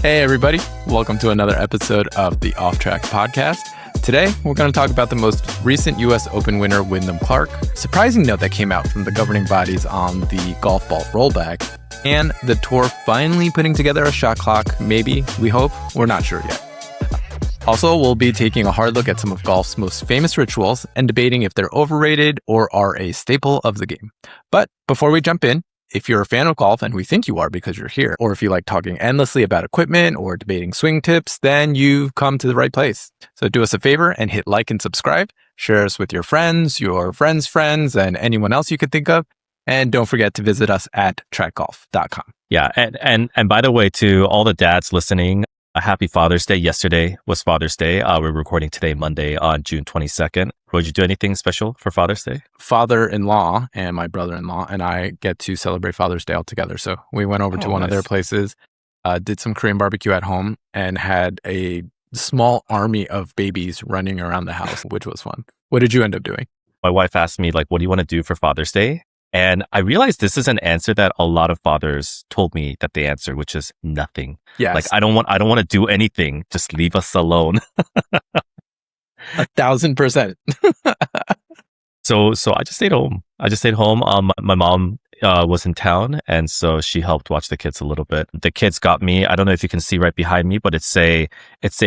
Hey, everybody. Welcome to another episode of the Off TRAQ podcast. Today, we're going to talk about the most recent U.S. Open winner, Wyndham Clark, surprising note that came out from the governing bodies on the golf ball rollback, and the tour finally putting together a shot clock. Maybe, we hope, we're not sure yet. Also, we'll be taking a hard look at some of golf's most famous rituals and debating if they're overrated or are a staple of the game. But before we jump in, if you're a fan of golf, and we think you are because you're here, or if you like talking endlessly about equipment or debating swing tips, then you've come to the right place. So do us a favor and hit like and subscribe. Share us with your friends, and anyone else you could think of. And don't forget to visit us at trackgolf.com. Yeah. And by the way, to all the dads listening, a happy Father's Day. Yesterday was Father's Day. We're recording today, Monday, on June 22nd. Would you do anything special for Father's Day? Father-in-law and my brother-in-law and I get to celebrate Father's Day all together. So we went over to one of their places, did some Korean barbecue at home, and had a small army of babies running around the house, which was fun. What did you end up doing? My wife asked me, what do you want to do for Father's Day? And I realized this is an answer that a lot of fathers told me that they answer, which is nothing. Yes. I don't want to do anything. Just leave us alone. 1,000%. So I just stayed home. My mom was in town, and so she helped watch the kids a little bit. The kids got me, I don't know if you can see right behind me, but it's a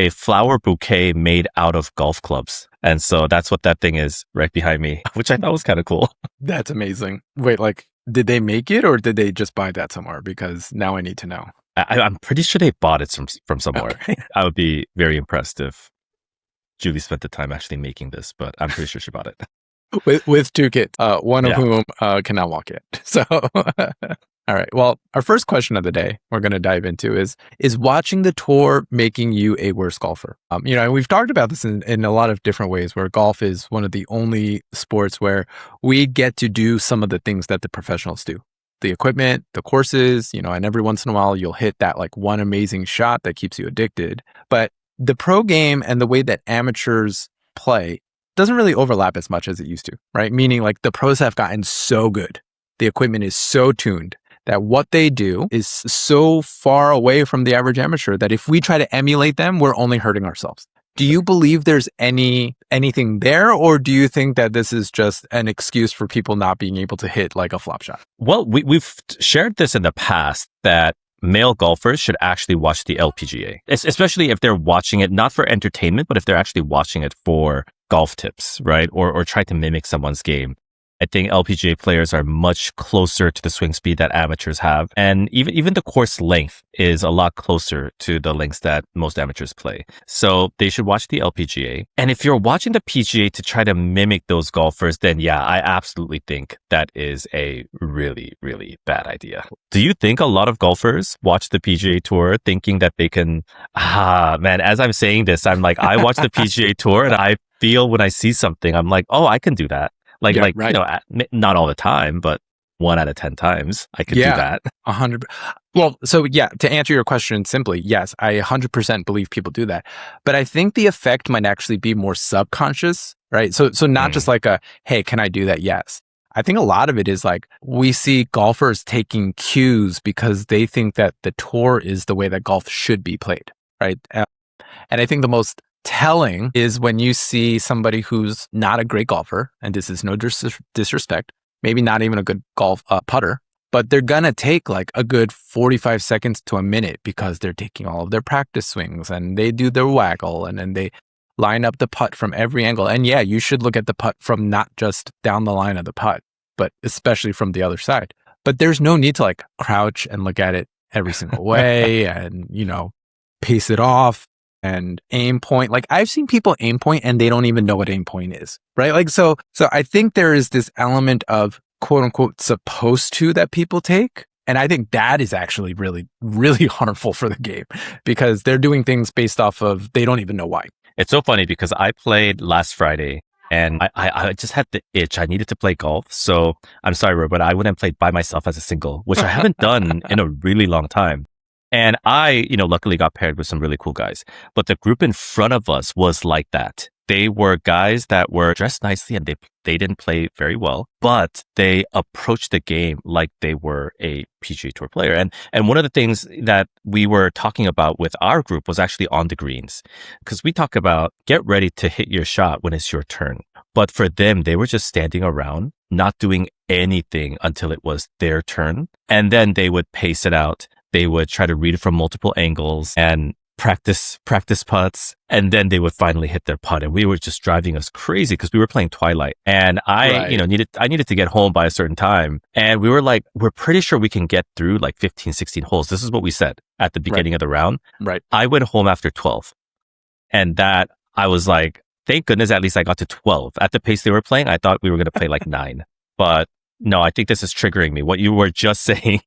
flower bouquet made out of golf clubs. And so that's what that thing is right behind me, which I thought was kind of cool. That's amazing. Wait, did they make it or did they just buy that somewhere? Because now I need to know. I'm pretty sure they bought it from somewhere. Okay. I would be very impressed if Julie spent the time actually making this, but I'm pretty sure she bought it. With two kids, one of whom cannot walk yet. So, all right. Well, our first question of the day we're going to dive into is watching the tour making you a worse golfer? And we've talked about this in a lot of different ways, where golf is one of the only sports where we get to do some of the things that the professionals do. The equipment, the courses, and every once in a while you'll hit that one amazing shot that keeps you addicted. But the pro game and the way that amateurs play doesn't really overlap as much as it used to, right? Meaning the pros have gotten so good. The equipment is so tuned that what they do is so far away from the average amateur that if we try to emulate them, we're only hurting ourselves. Do you believe there's anything there, or do you think that this is just an excuse for people not being able to hit a flop shot? Well, we've shared this in the past that male golfers should actually watch the LPGA, especially if they're watching it not for entertainment, but if they're actually watching it for golf tips, right? Or try to mimic someone's game. I think LPGA players are much closer to the swing speed that amateurs have. And even the course length is a lot closer to the lengths that most amateurs play. So they should watch the LPGA. And if you're watching the PGA to try to mimic those golfers, then yeah, I absolutely think that is a really, really bad idea. Do you think a lot of golfers watch the PGA Tour thinking that they can, man, as I'm saying this, I'm I watch the PGA Tour and I feel when I see something, I'm oh, I can do that. Right. Not all the time, but 1 out of 10 times I could do that. 100. Well, so to answer your question simply, yes, I 100% believe people do that. But I think the effect might actually be more subconscious, right? So not just hey, can I do that? Yes. I think a lot of it is we see golfers taking cues because they think that the tour is the way that golf should be played, right? And I think the most telling is when you see somebody who's not a great golfer, and this is no disrespect, maybe not even a good golf putter, but they're gonna take a good 45 seconds to a minute because they're taking all of their practice swings and they do their waggle and then they line up the putt from every angle. And yeah, you should look at the putt from not just down the line of the putt, but especially from the other side. But there's no need to crouch and look at it every single way and, pace it off and aim point. I've seen people aim point and they don't even know what aim point is, right? So I think there is this element of quote unquote supposed to that people take. And I think that is actually really, really harmful for the game because they're doing things based off of, they don't even know why. It's so funny because I played last Friday and I just had the itch. I needed to play golf. So I'm sorry, Ro, but I went and played by myself as a single, which I haven't done in a really long time. And I, luckily got paired with some really cool guys. But the group in front of us was like that. They were guys that were dressed nicely and they didn't play very well, but they approached the game like they were a PGA Tour player. And one of the things that we were talking about with our group was actually on the greens, because we talk about get ready to hit your shot when it's your turn. But for them, they were just standing around, not doing anything until it was their turn. And then they would pace it out. They would try to read it from multiple angles and practice putts, and then they would finally hit their putt. And we were just driving us crazy because we were playing Twilight, and I needed to get home by a certain time. And we were like, we're pretty sure we can get through like 15, 16 holes. This is what we said at the beginning of the round. Right. I went home after 12, and that I was like, thank goodness at least I got to 12. At the pace they were playing, I thought we were going to play like 9. But no, I think this is triggering me. What you were just saying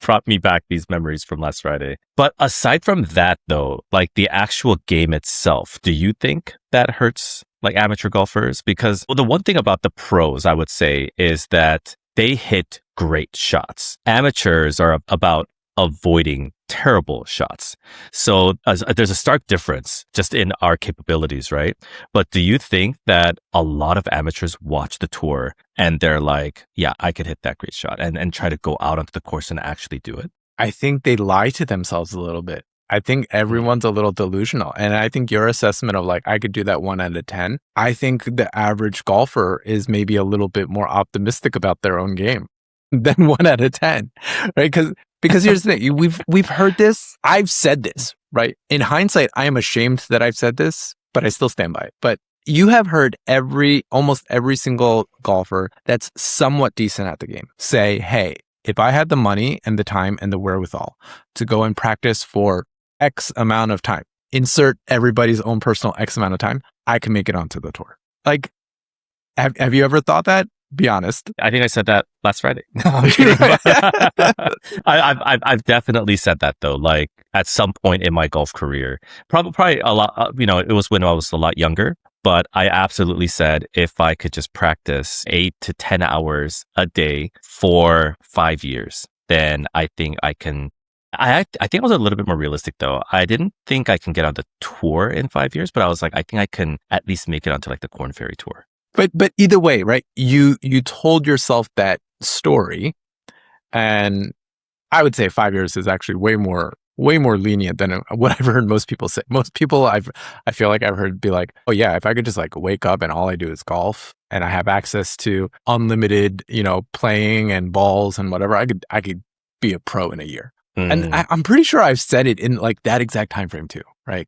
brought me back these memories from last Friday. But aside from that, though, like the actual game itself, do you think that hurts like amateur golfers? Because the one thing about the pros, I would say, is that they hit great shots. Amateurs are about avoiding terrible shots. So there's a stark difference just in our capabilities, right? But do you think that a lot of amateurs watch the tour and they're like, yeah, I could hit that great shot, and try to go out onto the course and actually do it? I think they lie to themselves a little bit. I think everyone's a little delusional. And I think your assessment of like, I could do that 1 out of 10. I think the average golfer is maybe a little bit more optimistic about their own game than 1 out of 10, right? Because here's the thing, we've heard this. I've said this, right? In hindsight, I am ashamed that I've said this, but I still stand by it. But you have heard almost every single golfer that's somewhat decent at the game say, hey, if I had the money and the time and the wherewithal to go and practice for X amount of time, insert everybody's own personal X amount of time, I can make it onto the tour. Like, have you ever thought that? Be honest. I think I said that last Friday. No, I'm kidding. I've definitely said that though. Like at some point in my golf career, probably a lot. It was when I was a lot younger. But I absolutely said if I could just practice 8 to 10 hours a day for 5 years, then I think I can. I think I was a little bit more realistic though. I didn't think I can get on the tour in 5 years, but I was like, I think I can at least make it onto like the Corn Ferry Tour. But either way, right? You told yourself that story, and I would say 5 years is actually way more lenient than what I've heard most people say. Most people I feel like I've heard be like, oh yeah, if I could just like wake up and all I do is golf and I have access to unlimited, playing and balls and whatever, I could be a pro in a year. And I'm pretty sure I've said it in like that exact time frame too, right?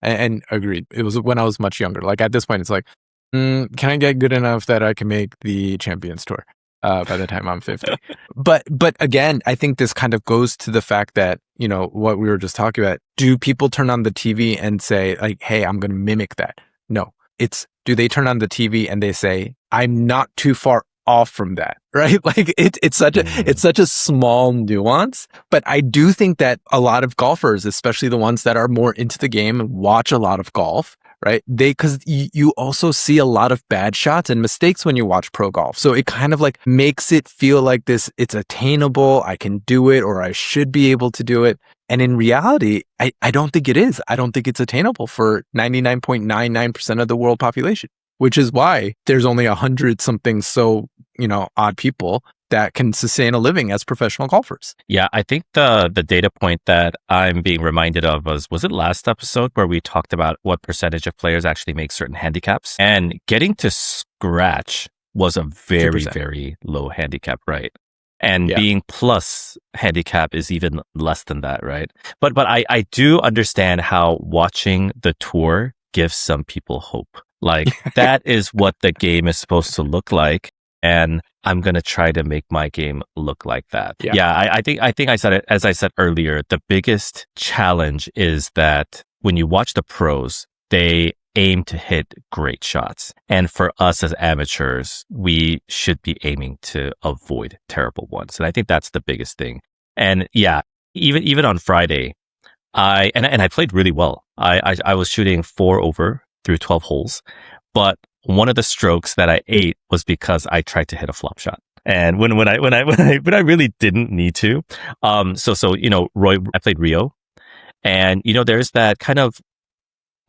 And agreed, it was when I was much younger. Like at this point, it's like, can I get good enough that I can make the Champions Tour by the time I'm 50? But again, I think this kind of goes to the fact that, what we were just talking about. Do people turn on the TV and say like, hey, I'm going to mimic that? No, do they turn on the TV and they say, I'm not too far off from that, right? Like it's such a small nuance, but I do think that a lot of golfers, especially the ones that are more into the game and watch a lot of golf, right? Because you also see a lot of bad shots and mistakes when you watch pro golf. So it kind of like makes it feel like it's attainable. I can do it, or I should be able to do it. And in reality, I don't think it is. I don't think it's attainable for 99.99% of the world population, which is why there's only 100 something odd people that can sustain a living as professional golfers. Yeah, I think the data point that I'm being reminded of was it last episode where we talked about what percentage of players actually make certain handicaps, and getting to scratch was a very, 2%. Very low handicap, right? And being plus handicap is even less than that, right? But I do understand how watching the tour gives some people hope. Like that is what the game is supposed to look like. And I'm going to try to make my game look like that. Yeah, I think I said it, as I said earlier, the biggest challenge is that when you watch the pros, they aim to hit great shots. And for us as amateurs, we should be aiming to avoid terrible ones. And I think that's the biggest thing. And yeah, even on Friday, I played really well. I was shooting 4 over through 12 holes, but one of the strokes that I ate was because I tried to hit a flop shot, and when I really didn't need to. Roy, I played Rio, and there's that kind of,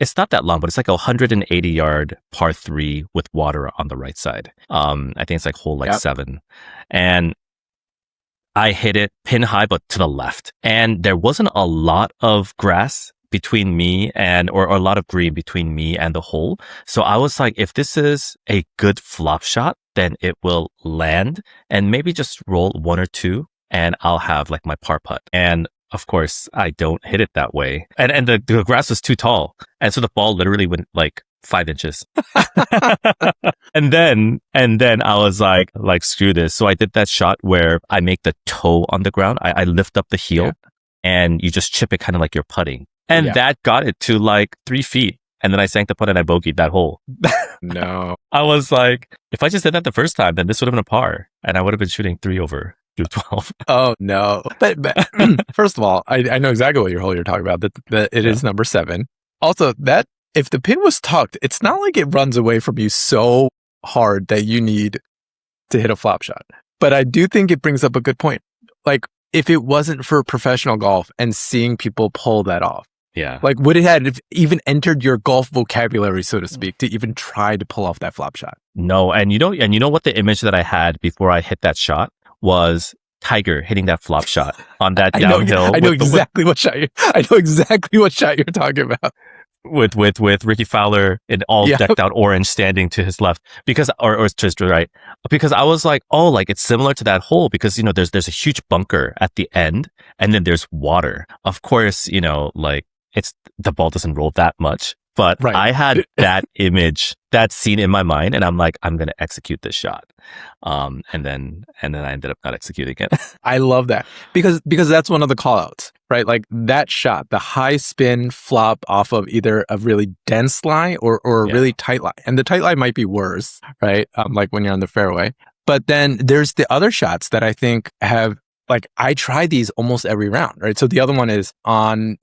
it's not that long, but it's like a 180 yard par 3 with water on the right side. I think it's like hole like 7. And I hit it pin high, but to the left. And there wasn't a lot of grass between me or a lot of green between me and the hole. So I was like, if this is a good flop shot, then it will land and maybe just roll 1 or 2 and I'll have like my par putt. And of course, I don't hit it that way. And the grass was too tall. And so the ball literally went like 5 inches. And then I was like, screw this. So I did that shot where I make the toe on the ground. I lift up the heel and you just chip it kind of like you're putting. And that got it to like 3 feet. And then I sank the putt and I bogeyed that hole. No. I was like, if I just did that the first time, then this would have been a par. And I would have been shooting 3 over through 12. Oh, no. But first of all, I know exactly what your hole you're talking about. That it is number 7. Also, that if the pin was tucked, it's not like it runs away from you so hard that you need to hit a flop shot. But I do think it brings up a good point. Like, if it wasn't for professional golf and seeing people pull that off, like, would it have even entered your golf vocabulary, so to speak, to even try to pull off that flop shot? No, and you know what the image that I had before I hit that shot was Tiger hitting that flop shot on that downhill. I know exactly what shot you're talking about. With Ricky Fowler in all decked out orange standing to his left or to his right, because I was like, oh, like it's similar to that hole because, you know, there's a huge bunker at the end and then there's water. Of course, you know, like the ball doesn't roll that much, but I had that image, that scene in my mind, and I'm like, I'm going to execute this shot. And then I ended up not executing it. I love that because that's one of the call outs, right? Like that shot, the high spin flop off of either a really dense lie or a really tight lie. And the tight lie might be worse, right? Like when you're on the fairway. But then there's the other shots that I think have, like, I try these almost every round, right? So the other one is on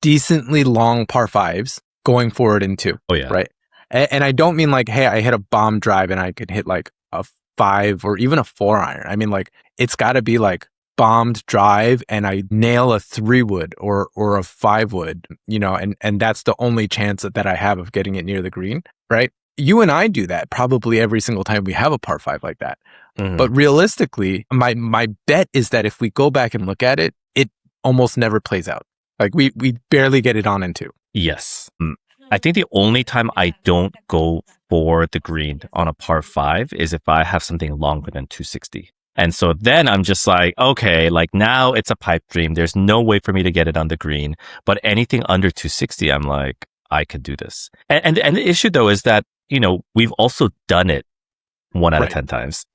decently long par 5s going forward in 2. Oh, yeah. Right. And I don't mean like, hey, I hit a bomb drive and I could hit like a 5 or even a 4 iron. I mean, like, it's got to be like bombed drive and I nail a 3 wood or a 5 wood, you know, and that's the only chance that I have of getting it near the green, right? You and I do that probably every single time we have a par 5 like that. Mm-hmm. But realistically, my bet is that if we go back and look at it, it almost never plays out. Like we barely get it on in 2. Yes. I think the only time I don't go for the green on a par 5 is if I have something longer than 260. And so then I'm just like, okay, like now it's a pipe dream. There's no way for me to get it on the green. But anything under 260, I'm like, I could do this. And the issue though is that, you know, we've also done it 1 out of 10 times.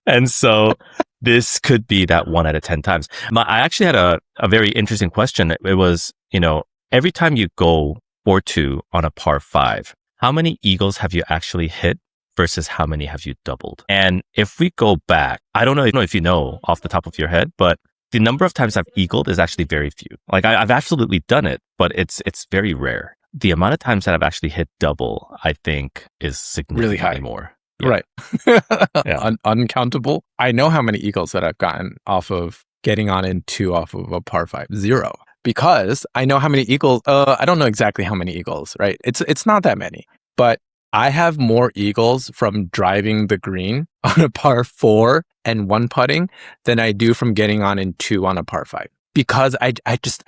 And so this could be that 1 out of 10 times. I actually had a very interesting question. It was, you know, every time you go 4-2 on a par 5, how many eagles have you actually hit versus how many have you doubled? And if we go back, I don't know if you know off the top of your head, but the number of times I've eagled is actually very few. Like I've absolutely done it, but it's very rare. The amount of times that I've actually hit double, I think, is significantly really high. More. Yeah. Right. Uncountable. I know how many eagles that I've gotten off of getting on in 2 off of a par 5. 0. Because I know how many eagles, I don't know exactly how many eagles, right? It's not that many, but I have more eagles from driving the green on a par 4 and 1 putting than I do from getting on in 2 on a par 5. Because I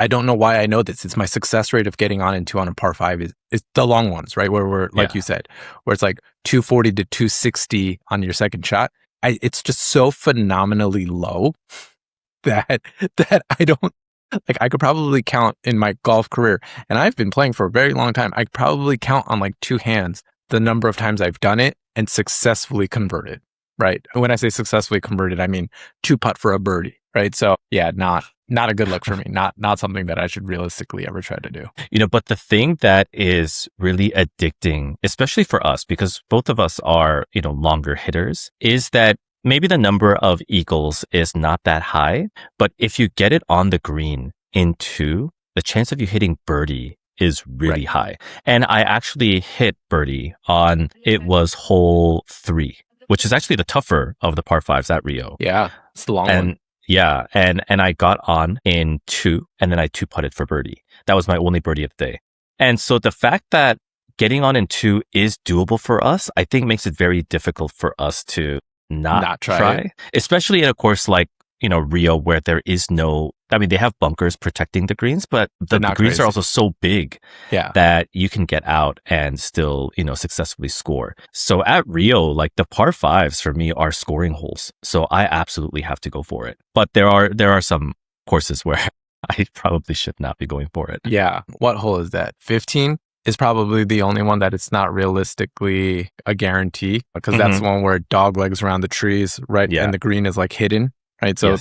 don't know why I know this. It's my success rate of getting on in 2 on a par 5 is the long ones, right? Where we're, like you said, where it's like 240 to 260 on your second shot. It's just so phenomenally low that I don't, like, I could probably count in my golf career, and I've been playing for a very long time. I could probably count on like 2 hands the number of times I've done it and successfully converted, right? When I say successfully converted, I mean 2 putt for a birdie, right? So yeah, not a good look for me. Not something that I should realistically ever try to do. You know, but the thing that is really addicting, especially for us, because both of us are, you know, longer hitters, is that maybe the number of eagles is not that high, but if you get it on the green in 2, the chance of you hitting birdie is really high. And I actually hit birdie on, it was hole 3, which is actually the tougher of the par 5s at Rio. Yeah, it's the long one. Yeah, and I got on in 2, and then I 2 putted for birdie. That was my only birdie of the day. And so the fact that getting on in 2 is doable for us, I think makes it very difficult for us to not try. Especially in a course like, Rio, where there is no, they have bunkers protecting the greens, but the greens are also so big that you can get out and still, successfully score. So at Rio, like the par 5s for me are scoring holes. So I absolutely have to go for it. But there are some courses where I probably should not be going for it. Yeah. What hole is that? 15 is probably the only one that it's not realistically a guarantee, because that's the one where dog legs around the trees, right? Yeah. And the green is like hidden, right? So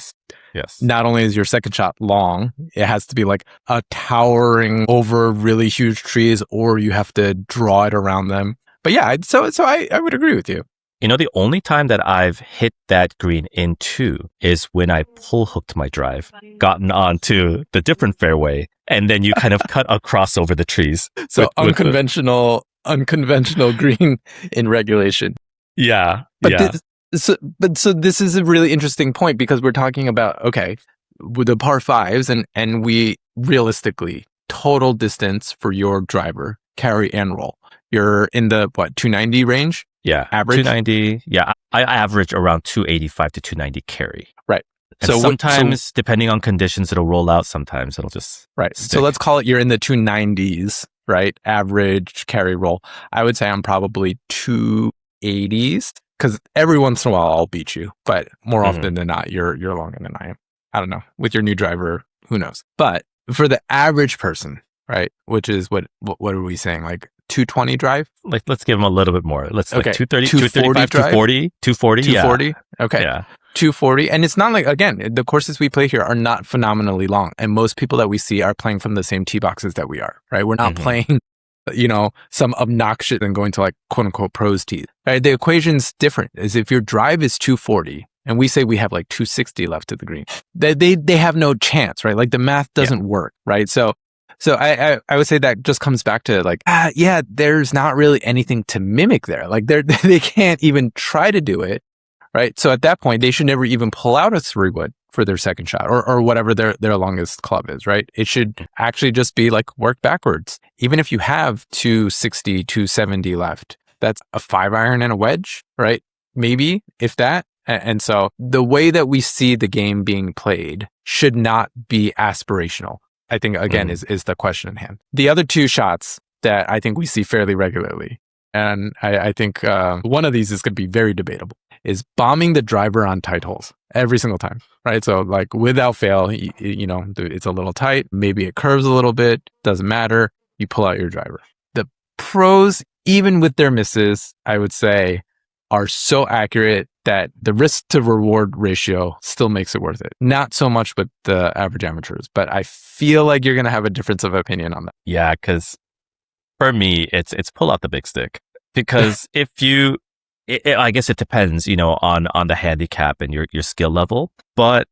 yes. Not only is your second shot long, it has to be like a towering over really huge trees, or you have to draw it around them. But yeah, so I would agree with you. The only time that I've hit that green in 2 is when I pull hooked my drive, gotten onto the different fairway, and then you kind of cut across over the trees. So unconventional green in regulation. Yeah. So this is a really interesting point, because we're talking about, okay, with the par 5s and we realistically, total distance for your driver, carry and roll, you're in the 290 range? Yeah. Average? 290. Yeah. I average around 285 to 290 carry. Right. And so sometimes, depending on conditions, it'll roll out. Sometimes it'll just stick. So let's call it you're in the 290s, right? Average carry roll. I would say I'm probably 280s, because every once in a while I'll beat you, but more often than not, you're longer than I am. I don't know. With your new driver, who knows? But for the average person, right? Which is what are we saying? Like 220 drive? Like, let's give them a little bit more. Let's 230, 235, 240, 240. 240. Yeah. Okay. Yeah. 240. And it's not like, again, the courses we play here are not phenomenally long. And most people that we see are playing from the same tee boxes that we are, right? We're not playing, some obnoxious and going to like quote unquote pros tees. Right? The equation's different. Is if your drive is 240 and we say we have like 260 left to the green, they have no chance, right? Like the math doesn't work, right? So I would say that just comes back to like, there's not really anything to mimic there. Like they can't even try to do it, right? So at that point, they should never even pull out a 3-wood for their second shot or whatever their longest club is, right? It should actually just be like work backwards. Even if you have 260, 270 left, that's a 5-iron and a wedge, right? Maybe, if that. And so the way that we see the game being played should not be aspirational, I think, again, is the question at hand. The other 2 shots that I think we see fairly regularly, and I think one of these is going to be very debatable, is bombing the driver on tight holes every single time, right? So like without fail, it's a little tight. Maybe it curves a little bit. Doesn't matter. You pull out your driver. The pros, even with their misses, I would say, are so accurate that the risk to reward ratio still makes it worth it. Not so much with the average amateurs, but I feel like you're going to have a difference of opinion on that. Yeah, because for me, it's pull out the big stick. Because if you, I guess it depends, on the handicap and your skill level, but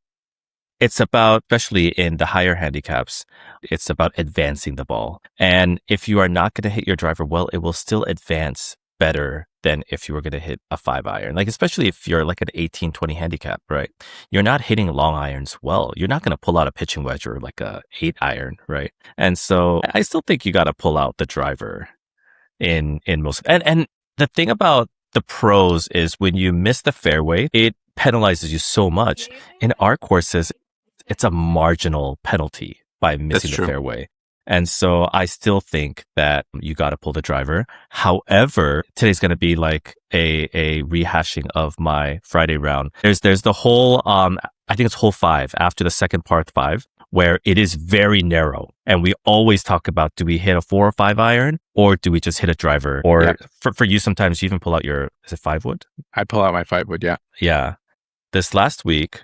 it's about, especially in the higher handicaps, it's about advancing the ball. And if you are not going to hit your driver well, it will still advance better than if you were going to hit a 5-iron. Like, especially if you're like an 18, 20 handicap, right? You're not hitting long irons well. You're not going to pull out a pitching wedge or like a 8-iron, right? And so I still think you got to pull out the driver in most. And the thing about the pros is when you miss the fairway, it penalizes you so much. In our courses, it's a marginal penalty by missing the fairway. And so I still think that you got to pull the driver. However, today's going to be like a rehashing of my Friday round. There's the whole, I think it's hole 5 after the second par 5, where it is very narrow. And we always talk about, do we hit a 4 or 5-iron or do we just hit a driver? Or for you, sometimes you even pull out your, is it 5-wood? I pull out my 5-wood, yeah. Yeah. This last week,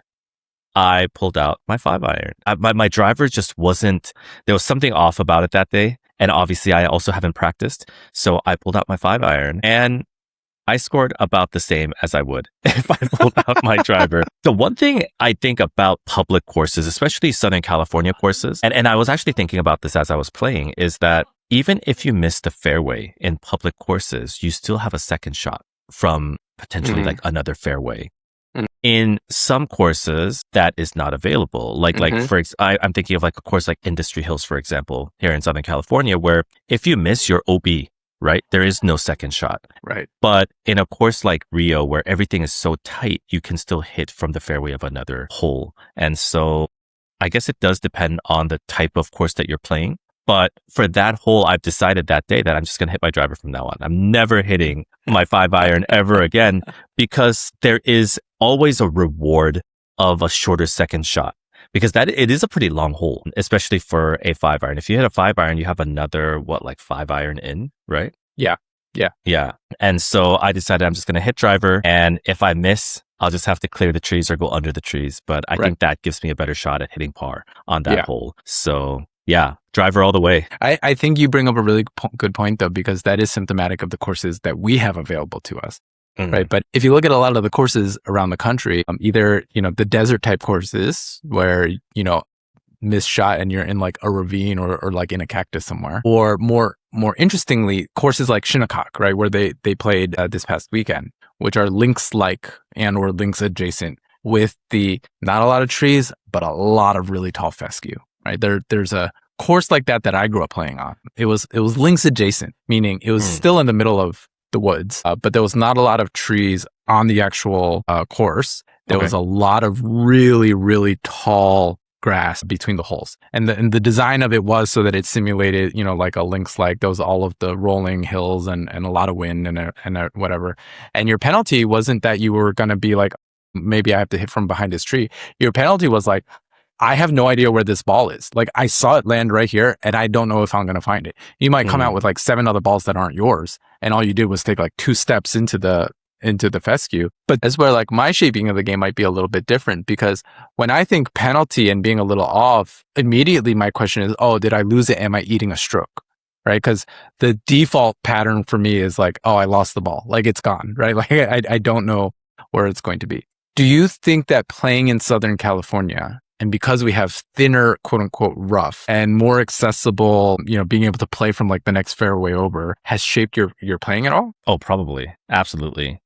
I pulled out my 5-iron. My driver just wasn't, there was something off about it that day. And obviously I also haven't practiced. So I pulled out my 5-iron and I scored about the same as I would if I pulled out my driver. The one thing I think about public courses, especially Southern California courses, and I was actually thinking about this as I was playing, is that even if you miss the fairway in public courses, you still have a second shot from potentially like another fairway. in some courses that is not available. I'm thinking of like a course like Industry Hills, for example, here in Southern California, where if you miss your OB, right, there is no second shot. Right. But in a course like Rio, where everything is so tight, you can still hit from the fairway of another hole. And so I guess it does depend on the type of course that you're playing. But for that hole, I've decided that day that I'm just going to hit my driver from now on. I'm never hitting my 5-iron ever again, because there is always a reward of a shorter second shot, because it is a pretty long hole, especially for a 5-iron. If you hit a 5-iron, you have another, 5-iron in, right? Yeah. Yeah. And so I decided I'm just going to hit driver. And if I miss, I'll just have to clear the trees or go under the trees. But I think that gives me a better shot at hitting par on that hole. So yeah, driver all the way. I think you bring up a really good point, though, because that is symptomatic of the courses that we have available to us. Right. But if you look at a lot of the courses around the country, either, the desert type courses where, miss shot and you're in like a ravine or like in a cactus somewhere, or more interestingly, courses like Shinnecock, right, where they played this past weekend, which are links like and or links adjacent with the not a lot of trees, but a lot of really tall fescue. Right. There's a course like that I grew up playing on. It was links adjacent, meaning it was still in the middle of the woods, but there was not a lot of trees on the actual course. There was a lot of really, really tall grass between the holes. And the design of it was so that it simulated, like a links, like there was all of the rolling hills and a lot of wind and whatever. And your penalty wasn't that you were going to be like, maybe I have to hit from behind this tree. Your penalty was like, I have no idea where this ball is. Like, I saw it land right here and I don't know if I'm going to find it. You might come out with like 7 other balls that aren't yours. And all you did was take like 2 steps into the fescue. But that's where like my shaping of the game might be a little bit different, because when I think penalty and being a little off, immediately my question is, oh, did I lose it? Am I eating a stroke? Right? Because the default pattern for me is like, oh, I lost the ball. Like, it's gone, right? Like I don't know where it's going to be. Do you think that playing in Southern California, and because we have thinner, quote unquote, rough and more accessible, being able to play from like the next fairway over, has shaped your playing at all? Oh, probably. Absolutely.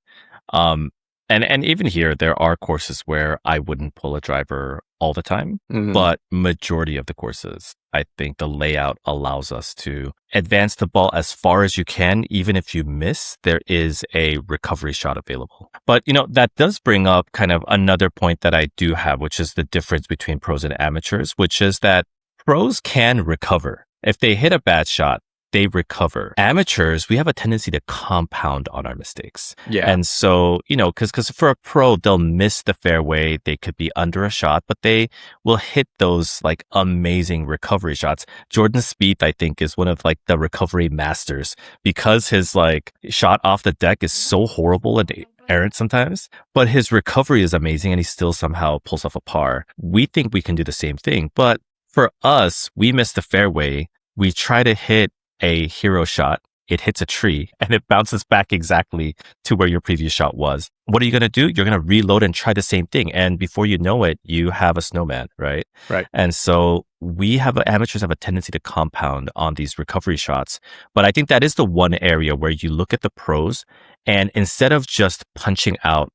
And even here, there are courses where I wouldn't pull a driver all the time, but majority of the courses, I think the layout allows us to advance the ball as far as you can. Even if you miss, there is a recovery shot available. But, that does bring up kind of another point that I do have, which is the difference between pros and amateurs, which is that pros can recover. If they hit a bad shot, they recover. Amateurs, we have a tendency to compound on our mistakes. Yeah. And so, because for a pro, they'll miss the fairway. They could be under a shot, but they will hit those like amazing recovery shots. Jordan Spieth, I think, is one of like the recovery masters, because his like shot off the deck is so horrible and errant sometimes, but his recovery is amazing and he still somehow pulls off a par. We think we can do the same thing, but for us, we miss the fairway. We try to hit a hero shot, it hits a tree and it bounces back exactly to where your previous shot was. What are you going to do? You're going to reload and try the same thing. And before you know it, you have a snowman, right? Right. And so amateurs have a tendency to compound on these recovery shots. But I think that is the one area where you look at the pros, and instead of just punching out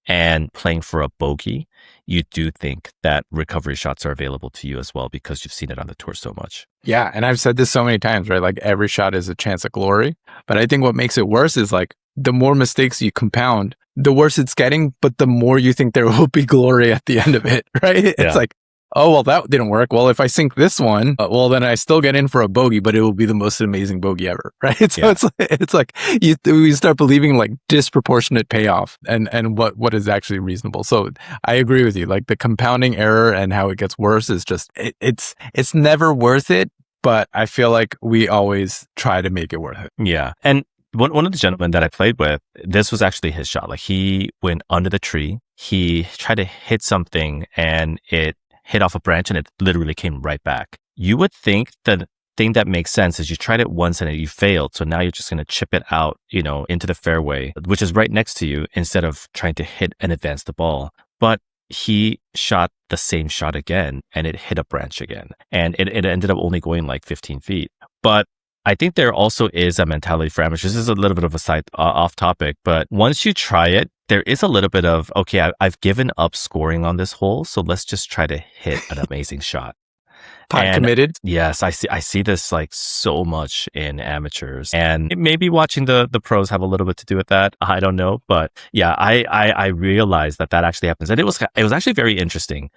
and playing for a bogey, you do think that recovery shots are available to you as well, because you've seen it on the tour so much. Yeah. And I've said this so many times, right? Like, every shot is a chance at glory. But I think what makes it worse is like, the more mistakes you compound, the worse it's getting, but the more you think there will be glory at the end of it, right? It's like, oh, well, that didn't work. Well, if I sink this one, well, then I still get in for a bogey, but it will be the most amazing bogey ever, right? So it's like you start believing like disproportionate payoff and what is actually reasonable. So I agree with you. Like, the compounding error and how it gets worse is just, it's never worth it, but I feel like we always try to make it worth it. Yeah. And one of the gentlemen that I played with, this was actually his shot. Like, he went under the tree. He tried to hit something and it hit off a branch and it literally came right back. You would think the thing that makes sense is you tried it once and you failed. So now you're just going to chip it out, into the fairway, which is right next to you, instead of trying to hit and advance the ball. But he shot the same shot again and it hit a branch again. And it ended up only going like 15 feet. But I think there also is a mentality for amateurs. This is a little bit of a side off topic, but once you try it, there is a little bit of, okay, I've given up scoring on this hole, so let's just try to hit an amazing shot. Pot And committed. yes, I see this like so much in amateurs, and maybe watching the pros have a little bit to do with that. I don't know, but yeah, I realized that actually happens, and it was actually very interesting,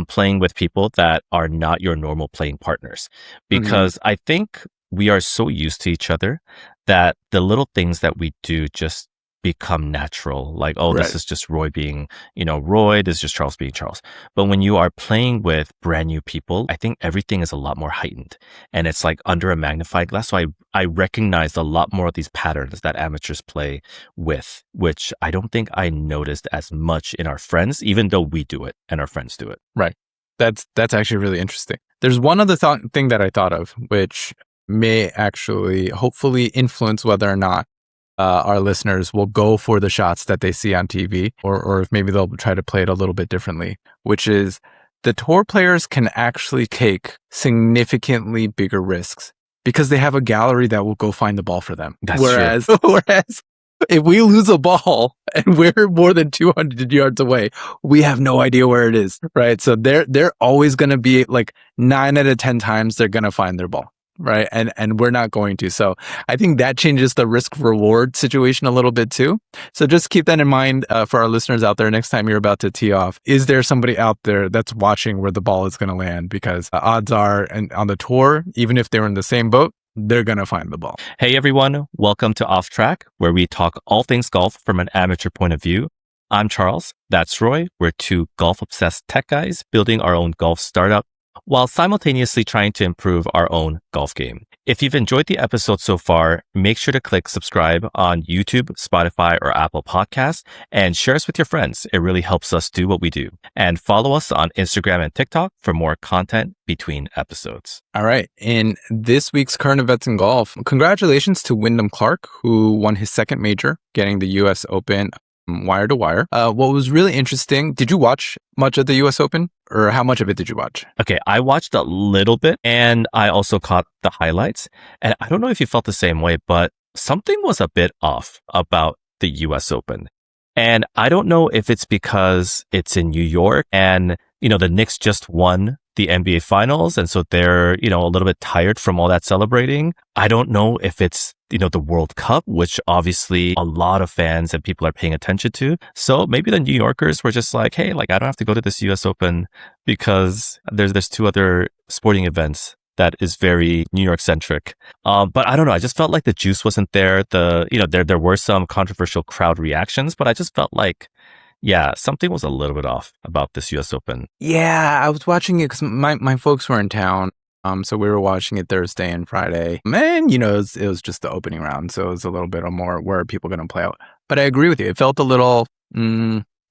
playing with people that are not your normal playing partners, because I think we are so used to each other that the little things that we do just become natural. Like, oh, this is just Roy being, Roy, this is just Charles being Charles. But when you are playing with brand new people, I think everything is a lot more heightened, and it's like under a magnifying glass. So I recognized a lot more of these patterns that amateurs play with, which I don't think I noticed as much in our friends, even though we do it and our friends do it. Right. That's actually really interesting. There's one other thing that I thought of, which may actually hopefully influence whether or not our listeners will go for the shots that they see on TV, or if maybe they'll try to play it a little bit differently, which is the tour players can actually take significantly bigger risks because they have a gallery that will go find the ball for them. That's whereas if we lose a ball and we're more than 200 yards away, we have no idea where it is, right? So they're always going to be like 9 out of 10 times they're going to find their ball. Right. And we're not going to. So I think that changes the risk reward situation a little bit too. So just keep that in mind for our listeners out there next time you're about to tee off. Is there somebody out there that's watching where the ball is going to land? Because odds are, and on the tour, even if they're in the same boat, they're going to find the ball. Hey, everyone. Welcome to Off TRAQ, where we talk all things golf from an amateur point of view. I'm Charles. That's Roy. We're two golf-obsessed tech guys building our own golf startup, while simultaneously trying to improve our own golf game. If you've enjoyed the episode so far, make sure to click subscribe on YouTube, Spotify, or Apple Podcasts, and share us with your friends. It really helps us do what we do. And follow us on Instagram and TikTok for more content between episodes. All right. In this week's current events in golf, congratulations to Wyndham Clark, who won his second major, getting the U.S. Open wire to wire. What was really interesting, did you watch much of the US Open, or how much of it did you watch? Okay, I watched a little bit, and I also caught the highlights. And I don't know if you felt the same way, but something was a bit off about the US Open. And I don't know if it's because it's in New York and, the Knicks just won the NBA Finals, and so they're, a little bit tired from all that celebrating. I don't know if it's, the World Cup, which obviously a lot of fans and people are paying attention to. So maybe the New Yorkers were just like, hey, like I don't have to go to this US Open because there's two other sporting events that is very New York centric. But I don't know. I just felt like the juice wasn't there. There were some controversial crowd reactions, but I just felt like, yeah, something was a little bit off about this US Open. Yeah, I was watching it because my folks were in town. So we were watching it Thursday and Friday. Man, it was just the opening round. So it was a little bit more where are people going to play out. But I agree with you. It felt a little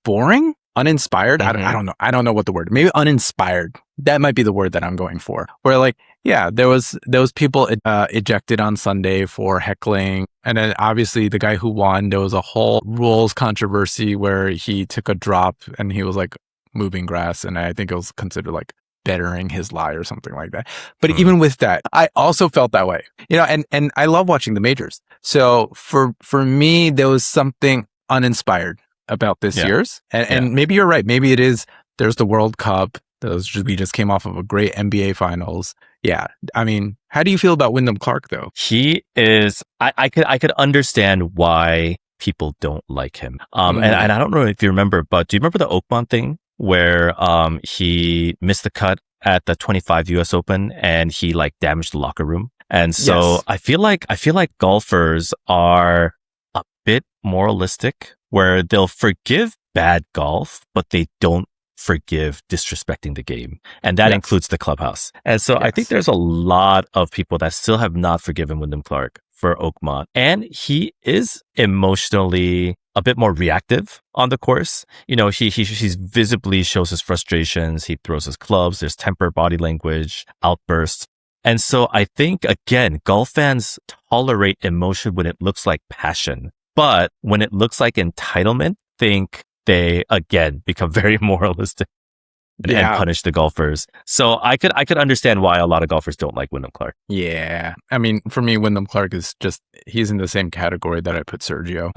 boring, uninspired. Mm-hmm. I don't know. I don't know what the word, maybe uninspired. That might be the word that I'm going for. Where like, yeah, there was people ejected on Sunday for heckling. And then obviously the guy who won, there was a whole rules controversy where he took a drop and he was like moving grass. And I think it was considered like bettering his lie or something like that. But even with that, I also felt that way, and I love watching the majors. So for me, there was something uninspired about this year's. And maybe you're right. Maybe it is, there's the World Cup. We just came off of a great NBA Finals. Yeah. I mean, how do you feel about Wyndham Clark though? He is, I could understand why people don't like him. And I don't know if you remember, but do you remember the Oakmont thing where he missed the cut at the 25 US Open and he like damaged the locker room? And so yes. I feel like golfers are a bit moralistic where they'll forgive bad golf, but they don't forgive disrespecting the game. And that includes the clubhouse. And so I think there's a lot of people that still have not forgiven Wyndham Clark for Oakmont. And he is emotionally a bit more reactive on the course. He's visibly shows his frustrations. He throws his clubs. There's temper, body language, outbursts. And so I think, again, golf fans tolerate emotion when it looks like passion. But when it looks like entitlement, think they, again, become very moralistic. and punish the golfers. So I could understand why a lot of golfers don't like Wyndham Clark. Yeah. I mean, for me, Wyndham Clark is just, he's in the same category that I put Sergio.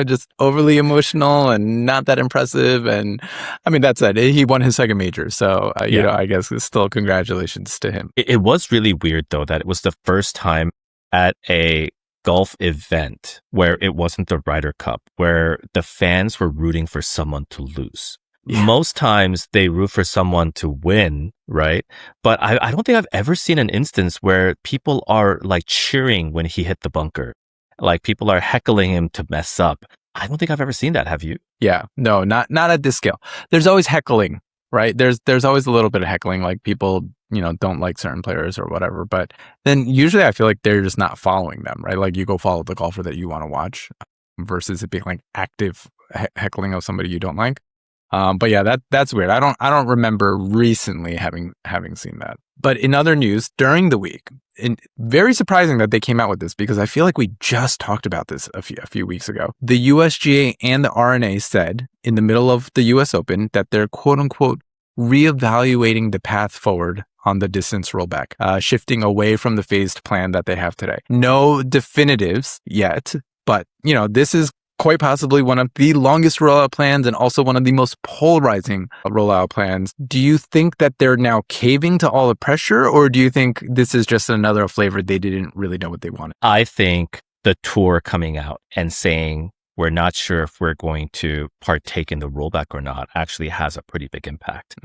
Just overly emotional and not that impressive. And I mean, that said, he won his second major. So, I guess it's still congratulations to him. It was really weird, though, that it was the first time at a golf event where it wasn't the Ryder Cup, where the fans were rooting for someone to lose. Yeah. Most times they root for someone to win, right? But I don't think I've ever seen an instance where people are like cheering when he hit the bunker. Like people are heckling him to mess up. I don't think I've ever seen that. Have you? Yeah, no, not at this scale. There's always heckling, right? There's always a little bit of heckling, like people, don't like certain players or whatever. But then usually I feel like they're just not following them, right? Like you go follow the golfer that you want to watch versus it being like active heckling of somebody you don't like. But yeah, that's weird. I don't remember recently having seen that. But in other news during the week, and very surprising that they came out with this because I feel like we just talked about this a few weeks ago. The USGA and the R&A said in the middle of the US Open that they're quote unquote reevaluating the path forward on the distance rollback, shifting away from the phased plan that they have today. No definitives yet, but this is quite possibly one of the longest rollout plans and also one of the most polarizing rollout plans. Do you think that they're now caving to all the pressure, or do you think this is just another flavor they didn't really know what they wanted? I think the tour coming out and saying we're not sure if we're going to partake in the rollback or not actually has a pretty big impact.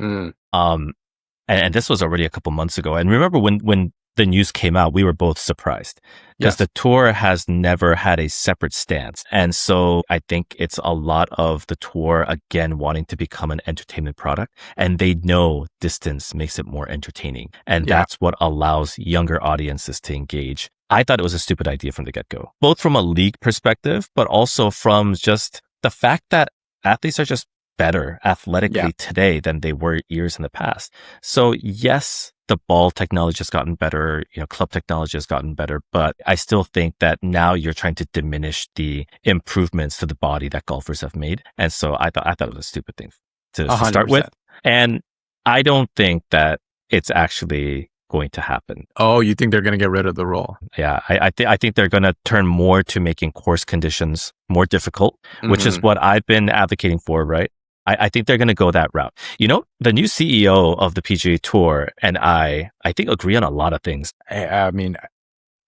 And this was already a couple months ago. And remember when the news came out, we were both surprised because the tour has never had a separate stance. And so I think it's a lot of the tour, again, wanting to become an entertainment product. And they know distance makes it more entertaining. And that's what allows younger audiences to engage. I thought it was a stupid idea from the get-go, both from a league perspective, but also from just the fact that athletes are just better athletically today than they were years in the past. So yes, the ball technology has gotten better, club technology has gotten better, but I still think that now you're trying to diminish the improvements to the body that golfers have made. And so I thought it was a stupid thing to start with. And I don't think that it's actually going to happen. Oh, you think they're going to get rid of the roll? Yeah, I think they're going to turn more to making course conditions more difficult, which is what I've been advocating for, right? I think they're going to go that route. The new CEO of the PGA Tour and I think agree on a lot of things. I mean,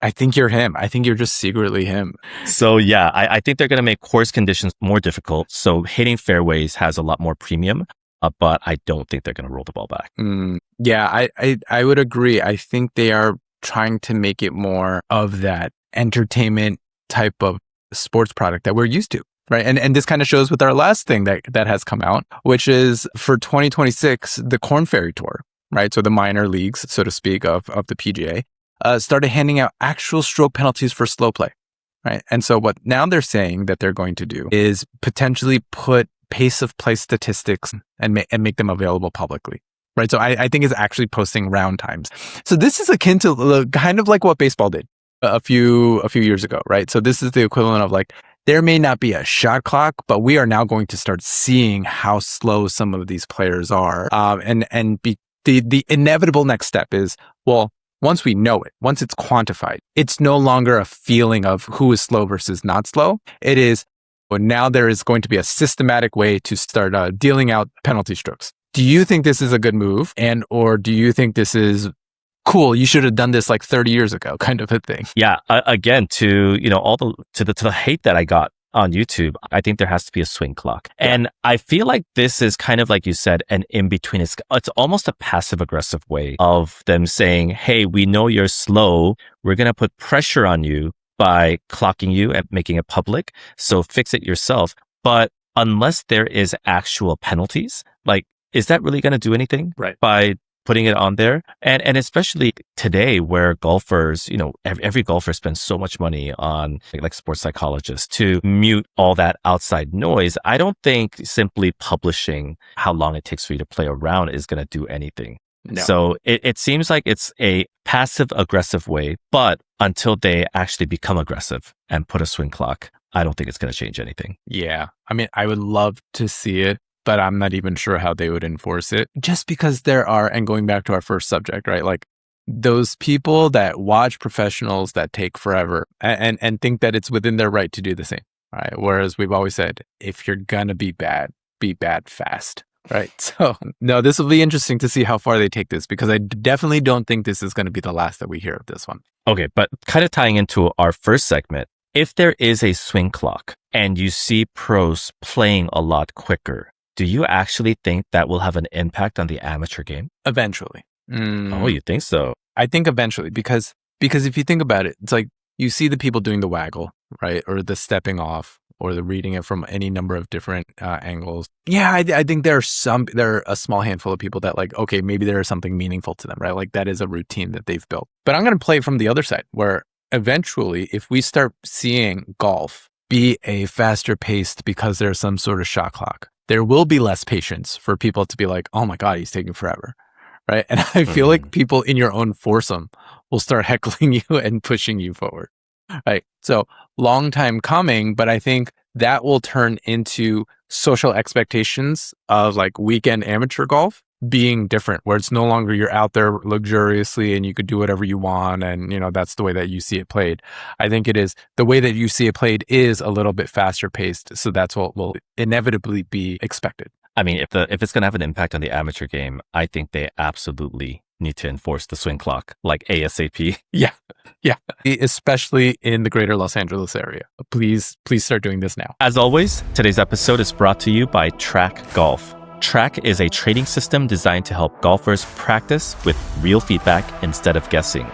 I think you're him. I think you're just secretly him. So yeah, I think they're going to make course conditions more difficult. So hitting fairways has a lot more premium, but I don't think they're going to roll the ball back. Yeah, I would agree. I think they are trying to make it more of that entertainment type of sports product that we're used to. Right. And this kind of shows with our last thing that has come out, which is for 2026, the Korn Ferry Tour, right? So the minor leagues, so to speak, of the PGA, started handing out actual stroke penalties for slow play, right? And so what now they're saying that they're going to do is potentially put pace of play statistics and make them available publicly. Right. So I think it's actually posting round times. So this is akin to kind of like what baseball did a few years ago, right? So this is the equivalent of like, there may not be a shot clock, but we are now going to start seeing how slow some of these players are. The inevitable next step is, well, once we know it, once it's quantified, it's no longer a feeling of who is slow versus not slow. It is, well, now there is going to be a systematic way to start dealing out penalty strokes. Do you think this is a good move? Or do you think this is cool, you should have done this like 30 years ago kind of a thing? Yeah. Again, to the hate that I got on YouTube, I think there has to be a swing clock. And I feel like this is kind of like you said, an in-between. It's almost a passive aggressive way of them saying, hey, we know you're slow. We're going to put pressure on you by clocking you and making it public. So fix it yourself. But unless there is actual penalties, like, is that really going to do anything? Right. By putting it on there. And especially today where golfers, every golfer spends so much money on like sports psychologists to mute all that outside noise. I don't think simply publishing how long it takes for you to play around is going to do anything. No. So it seems like it's a passive aggressive way, but until they actually become aggressive and put a swing clock, I don't think it's going to change anything. Yeah. I mean, I would love to see it but I'm not even sure how they would enforce it. Just because there are, and going back to our first subject, right? Like those people that watch professionals that take forever and think that it's within their right to do the same, right? Whereas we've always said, if you're gonna be bad fast, right? So no, this will be interesting to see how far they take this, because I definitely don't think this is going to be the last that we hear of this one. Okay, but kind of tying into our first segment, if there is a swing clock and you see pros playing a lot quicker, do you actually think that will have an impact on the amateur game? Eventually. Oh, you think so? I think eventually, because if you think about it, it's like you see the people doing the waggle, right? Or the stepping off, or the reading it from any number of different angles. Yeah, I think there are a small handful of people that like, okay, maybe there is something meaningful to them, right? Like that is a routine that they've built. But I'm going to play from the other side, where eventually, if we start seeing golf be a faster paced because there's some sort of shot clock, there will be less patience for people to be like, oh my God, he's taking forever, right? And I feel like people in your own foursome will start heckling you and pushing you forward. Right. So long time coming, but I think that will turn into social expectations of like weekend amateur golf being different, where it's no longer you're out there luxuriously and you could do whatever you want. And, that's the way that you see it played. I think it is the way that you see it played is a little bit faster paced. So that's what will inevitably be expected. I mean, if it's going to have an impact on the amateur game, I think they absolutely need to enforce the swing clock like ASAP. Yeah. Especially in the greater Los Angeles area. Please start doing this now. As always, today's episode is brought to you by TRAQ Golf. TRAQ is a trading system designed to help golfers practice with real feedback instead of guessing.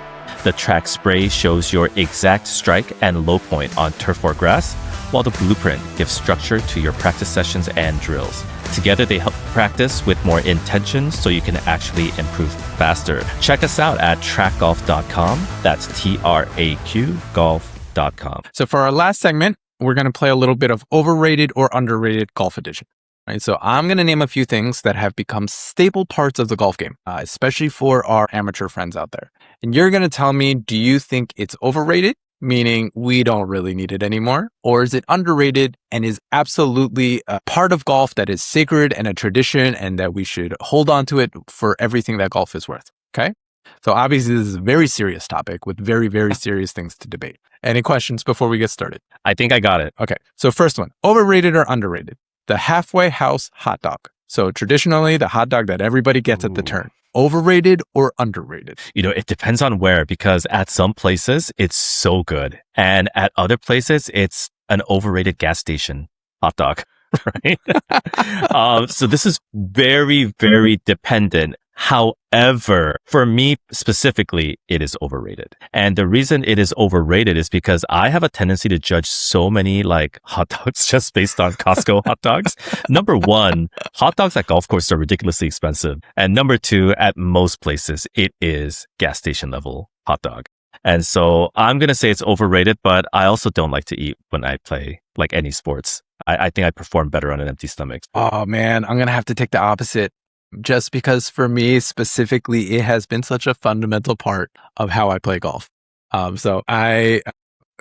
The TRAQ spray shows your exact strike and low point on turf or grass, while the blueprint gives structure to your practice sessions and drills. Together, they help practice with more intention so you can actually improve faster. Check us out at traqgolf.com. That's TRAQ golf.com. So for our last segment, we're going to play a little bit of overrated or underrated golf edition. Right, so I'm going to name a few things that have become staple parts of the golf game, especially for our amateur friends out there. And you're going to tell me, do you think it's overrated, meaning we don't really need it anymore? Or is it underrated and is absolutely a part of golf that is sacred and a tradition and that we should hold on to it for everything that golf is worth? Okay. So obviously this is a very serious topic with very, very serious things to debate. Any questions before we get started? I think I got it. Okay. So first one, overrated or underrated? The halfway house hot dog. So traditionally the hot dog that everybody gets at the turn. Overrated or underrated? It depends on where, because at some places it's so good. And at other places, it's an overrated gas station hot dog, right? So this is very, very dependent. However, for me specifically, it is overrated. And the reason it is overrated is because I have a tendency to judge so many like hot dogs just based on Costco hot dogs. Number one, hot dogs at golf courses are ridiculously expensive. And number two, at most places, it is gas station level hot dog. And so I'm going to say it's overrated, but I also don't like to eat when I play like any sports. I think I perform better on an empty stomach. Oh man, I'm going to have to take the opposite. Just because for me specifically, it has been such a fundamental part of how I play golf. So I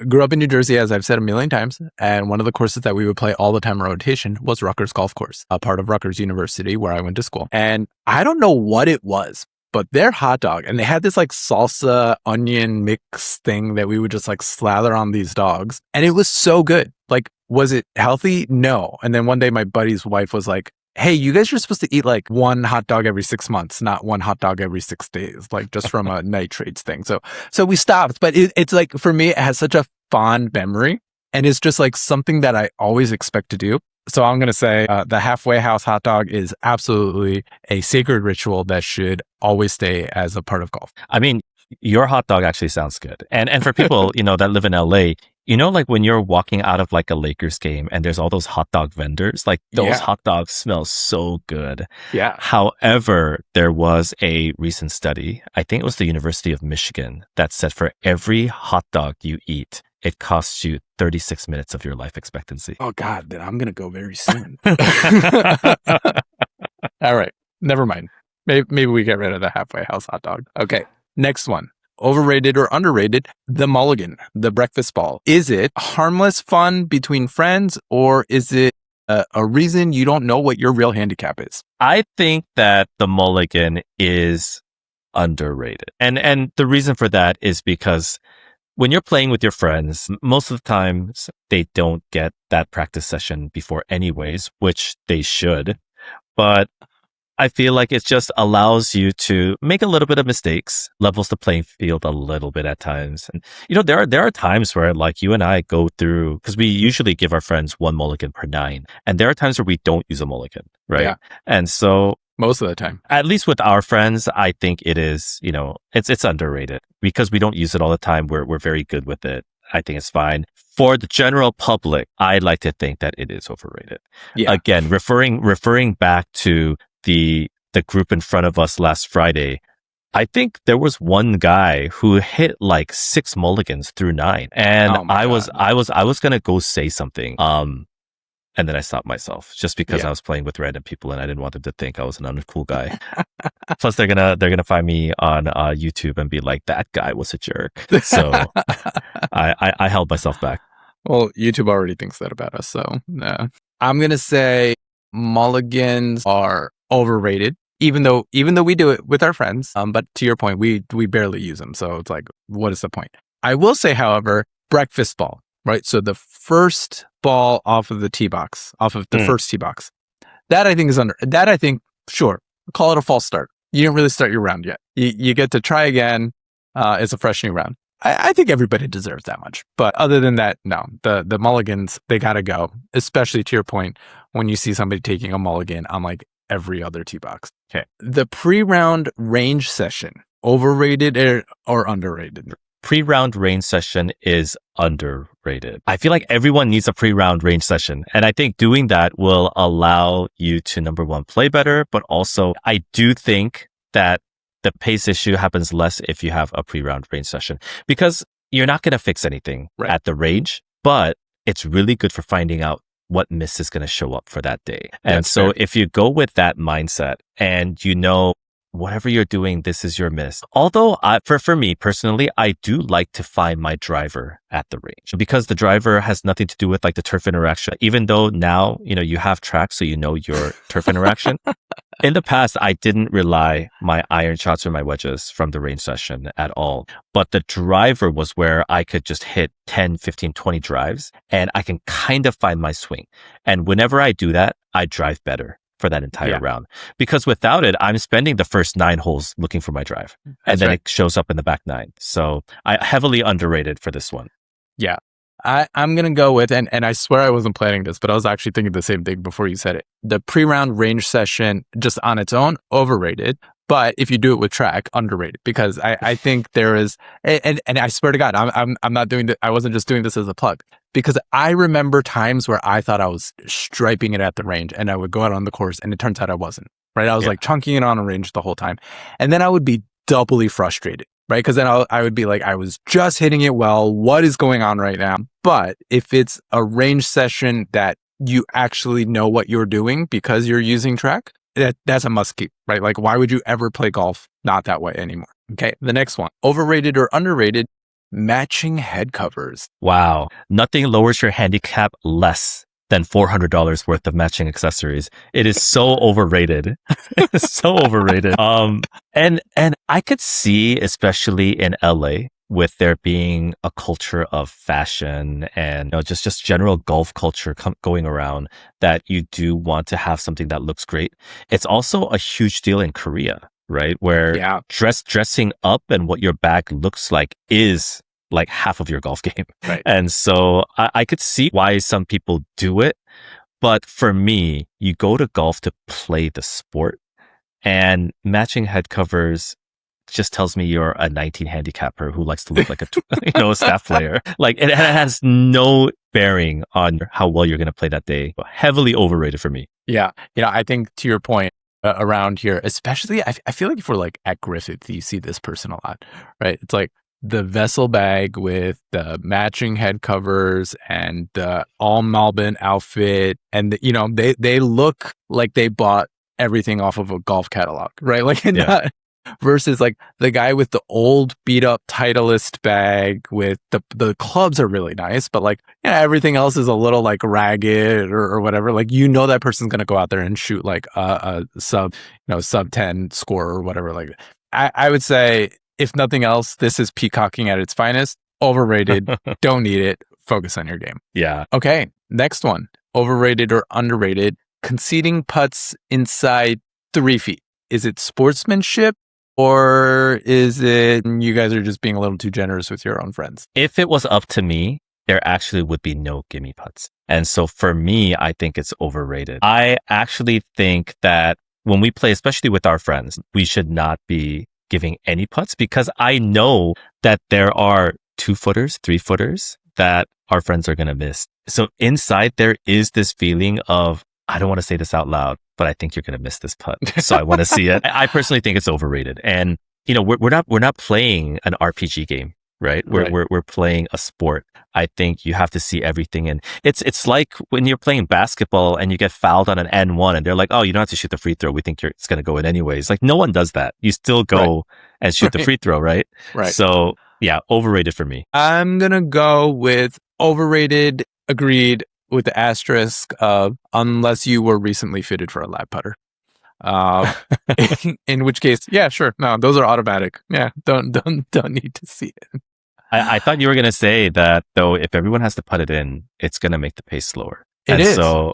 grew up in New Jersey, as I've said a million times. And one of the courses that we would play all the time in rotation was Rutgers Golf Course, a part of Rutgers University where I went to school. And I don't know what it was, but their hot dog, and they had this like salsa onion mix thing that we would just like slather on these dogs. And it was so good. Like, was it healthy? No. And then one day my buddy's wife was like, hey, you guys are supposed to eat like one hot dog every 6 months, not one hot dog every 6 days, like just from a nitrates thing. So we stopped, but it's like, for me, it has such a fond memory and it's just like something that I always expect to do. So I'm going to say the halfway house hot dog is absolutely a sacred ritual that should always stay as a part of golf. I mean, your hot dog actually sounds good. And for people, that live in LA, like when you're walking out of like a Lakers game and there's all those hot dog vendors, like those hot dogs smell so good. Yeah. However, there was a recent study, I think it was the University of Michigan, that said for every hot dog you eat, it costs you 36 minutes of your life expectancy. Oh God, then I'm going to go very soon. All right. Never mind. Maybe we get rid of the halfway house hot dog. Okay. Next one. Overrated or underrated, the mulligan, the breakfast ball. Is it harmless fun between friends or is it a reason you don't know what your real handicap is. I think that the mulligan is underrated. And the reason for that is because when you're playing with your friends, most of the times they don't get that practice session before anyways, which they should. But I feel like it just allows you to make a little bit of mistakes, levels the playing field a little bit at times. And, there are times where like you and I go through, because we usually give our friends one mulligan per 9. And there are times where we don't use a mulligan, right? Yeah. And so Most of the time, at least with our friends, I think it is, it's underrated because we don't use it all the time. We're very good with it. I think it's fine. For the general public, I like to think that it is overrated. Yeah. Again, referring back to the group in front of us last Friday, I think there was one guy who hit like 6 mulligans through 9, and Oh my God. I was gonna go say something, and then I stopped myself just because I was playing with random people and I didn't want them to think I was an uncool guy. Plus, they're gonna find me on YouTube and be like, "That guy was a jerk." So I held myself back. Well, YouTube already thinks that about us, so I'm gonna say mulligans are overrated. Even though we do it with our friends, but to your point, we barely use them, so it's like, what is the point? I will say, however, breakfast ball, right? So the first ball off of the tee box, off of the first tee box, that I think is sure, call it a false start. You didn't really start your round yet. You get to try again. It's a fresh new round. I think everybody deserves that much. But other than that, no. The mulligans, they gotta go. Especially to your point, when you see somebody taking a mulligan on like every other tee box. Okay. The pre-round range session, overrated or underrated? Pre-round range session is underrated. I feel like everyone needs a pre-round range session. And I think doing that will allow you to, number one, play better. But also, I do think that the pace issue happens less if you have a pre-round range session because you're not going to fix anything at the range, but it's really good for finding out what miss is going to show up for that day. And so if you go with that mindset and whatever you're doing, this is your miss. Although for me personally, I do like to find my driver at the range because the driver has nothing to do with like the turf interaction. Even though now, you have TRAQ, so your turf interaction. In the past, I didn't rely my iron shots or my wedges from the range session at all. But the driver was where I could just hit 10, 15, 20 drives and I can kind of find my swing. And whenever I do that, I drive better for that entire round. Because without it, I'm spending the first 9 holes looking for my drive. And then it shows up in the back 9. So I heavily underrated for this one. Yeah. I'm going to go with, and I swear I wasn't planning this, but I was actually thinking the same thing before you said it. The pre-round range session, just on its own, overrated. But if you do it with TRAQ, underrated. Because I think there is, and I swear to God, I'm not doing that. I wasn't just doing this as a plug. Because I remember times where I thought I was striping it at the range and I would go out on the course and it turns out I wasn't, right? I was like chunking it on a range the whole time. And then I would be doubly frustrated, right? Because then I would be like, I was just hitting it well. What is going on right now? But if it's a range session that you actually know what you're doing because you're using TRAQ, that's a must keep, right? Like, why would you ever play golf not that way anymore? Okay, the next one, overrated or underrated, matching head covers. Wow. Nothing lowers your handicap less than $400 worth of matching accessories. It is so overrated. It's so overrated. And I could see, especially in LA, with there being a culture of fashion and just general golf culture going around, that you do want to have something that looks great. It's also a huge deal in Korea, right? Where dressing up and what your bag looks like is like half of your golf game. Right. And so I could see why some people do it. But for me, you go to golf to play the sport, and matching head covers just tells me you're a 19 handicapper who likes to look like a staff player. Like it has no bearing on how well you're going to play that day. Heavily overrated for me. Yeah. I think to your point around here, especially, I feel like if we're like at Griffith, you see this person a lot, right? It's like the vessel bag with the matching head covers and the all Malbon outfit. And, they look like they bought everything off of a golf catalog, right? Like versus like the guy with the old beat up Titleist bag with the clubs are really nice, but like, yeah, everything else is a little like ragged or whatever. Like, you know, that person's going to go out there and shoot like a sub 10 score or whatever. Like, I would say, if nothing else, this is peacocking at its finest. Overrated. Don't need it. Focus on your game. Yeah. Okay. Next one. Overrated or underrated. Conceding putts inside 3 feet. Is it sportsmanship, or is it you guys are just being a little too generous with your own friends? If it was up to me, there actually would be no gimme putts. And so for me, I think it's overrated. I actually think that when we play, especially with our friends, we should not be giving any putts, because I know that there are 2-footers, 3-footers that our friends are going to miss. So inside there is this feeling of, I don't want to say this out loud, but I think you're going to miss this putt. So I want to see it. I personally think it's overrated. And, you know, we're not playing an RPG game, right? We're playing a sport. I think you have to see everything. And it's like when you're playing basketball and you get fouled on an N1 and they're like, oh, you don't have to shoot the free throw. We think it's going to go in anyways. Like, no one does that. You still go and shoot the free throw, right? Right. So yeah, overrated for me. I'm going to go with overrated, agreed, with the asterisk of unless you were recently fitted for a lap putter. In which case, yeah, sure. No, those are automatic. Yeah, don't need to see it. I thought you were going to say that, though, if everyone has to put it in, it's going to make the pace slower. It is. So,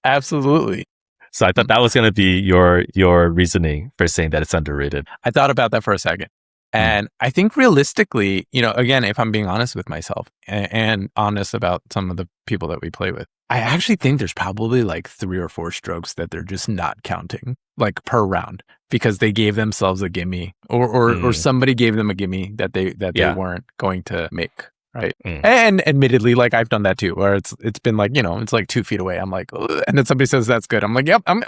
Absolutely. So I thought that was going to be your reasoning for saying that it's underrated. I thought about that for a second. And I think realistically, you know, again, if I'm being honest with myself and honest about some of the people that we play with, I actually think there's probably like 3 or 4 strokes that they're just not counting, like per round, because they gave themselves a gimme or somebody gave them a gimme that they weren't going to make. Right. And admittedly, like I've done that too, where it's been like, you know, it's like 2 feet away. I'm like, ugh. And then somebody says that's good. I'm like, yep, I'm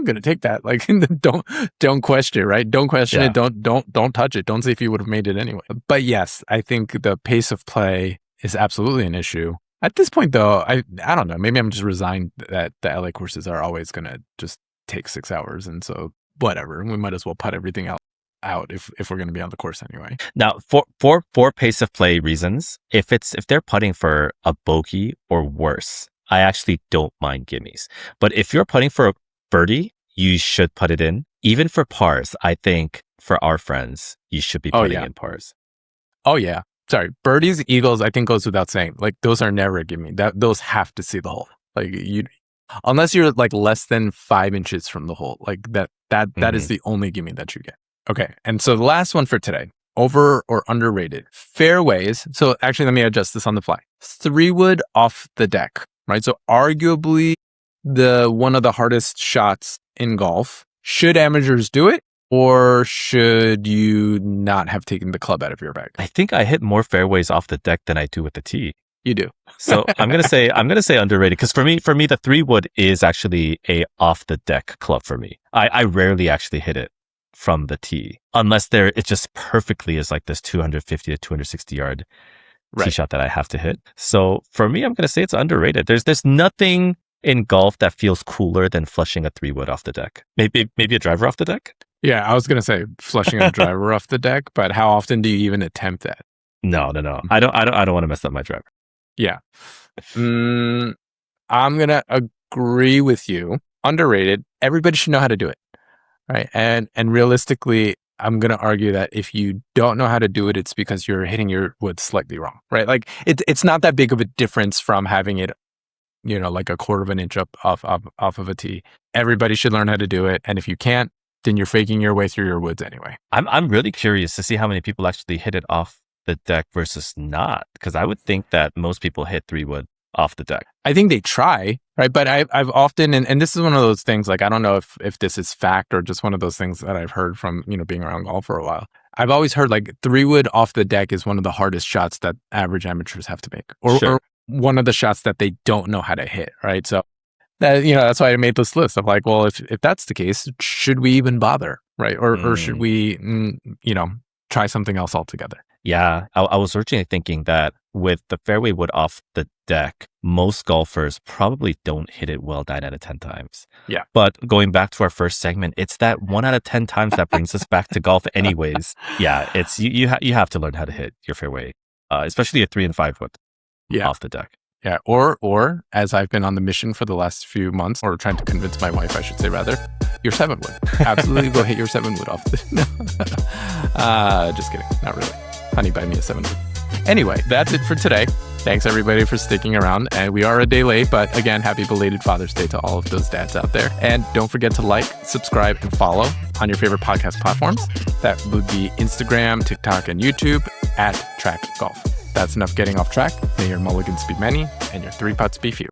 gonna take that. Like, don't question it, right? Don't question it. Don't touch it. Don't see if you would have made it anyway. But yes, I think the pace of play is absolutely an issue. At this point, though, I don't know. Maybe I'm just resigned that the LA courses are always gonna just take 6 hours, and so whatever. We might as well putt everything out if we're going to be on the course anyway. Now, for pace of play reasons, if they're putting for a bogey or worse, I actually don't mind gimmies. But if you're putting for a birdie, you should put it in. Even for pars, I think for our friends, you should be putting in pars. Oh yeah. Sorry, birdies, eagles, I think goes without saying. Like those are never a gimme. Those have to see the hole. Like unless you're like less than 5 inches from the hole, like that is the only gimme that you get. Okay. And so the last one for today, over or underrated fairways. So actually, let me adjust this on the fly. 3-wood off the deck, right? So arguably one of the hardest shots in golf. Should amateurs do it, or should you not have taken the club out of your bag? I think I hit more fairways off the deck than I do with the tee. You do. So I'm gonna say underrated, because for me the 3-wood is actually a off the deck club for me. I rarely actually hit it from the tee, unless it just perfectly is like this 250 to 260 yard tee shot that I have to hit. So for me, I'm going to say it's underrated. There's nothing in golf that feels cooler than flushing a 3-wood off the deck. Maybe a driver off the deck. Yeah, I was going to say flushing a driver off the deck, but how often do you even attempt that? No. I don't want to mess up my driver. Yeah. I'm going to agree with you. Underrated. Everybody should know how to do it. Right. And realistically, I'm going to argue that if you don't know how to do it, it's because you're hitting your wood slightly wrong. Right. Like it's not that big of a difference from having it, you know, like a 1/4 of an inch up off of a tee. Everybody should learn how to do it. And if you can't, then you're faking your way through your woods anyway. I'm really curious to see how many people actually hit it off the deck versus not, because I would think that most people hit 3-wood off the deck. I think they try, right? But I've often, and this is one of those things, like, I don't know if this is fact or just one of those things that I've heard from, you know, being around golf for a while. I've always heard like 3-wood off the deck is one of the hardest shots that average amateurs have to make, or one of the shots that they don't know how to hit, right? So that, you know, that's why I made this list of like, well, if that's the case, should we even bother, right? Or should we, you know, try something else altogether? Yeah, I was originally thinking that with the fairway wood off the deck, most golfers probably don't hit it well 9 out of 10 times. Yeah. But going back to our first segment, it's that 1 out of 10 times that brings us back to golf anyways. Yeah, it's you have to learn how to hit your fairway, especially a 3 and 5 wood off the deck. Yeah. Or as I've been on the mission for the last few months, or trying to convince my wife, I should say rather, your 7 wood. Absolutely go hit your 7 wood off the... just kidding. Not really. Honey, buy me a 7 wood. Anyway, that's it for today. Thanks everybody for sticking around. And we are a day late, but again, happy belated Father's Day to all of those dads out there. And don't forget to like, subscribe, and follow on your favorite podcast platforms. That would be Instagram, TikTok, and YouTube @TRAQ Golf. That's enough getting off track. May your mulligans be many and your 3 putts be few.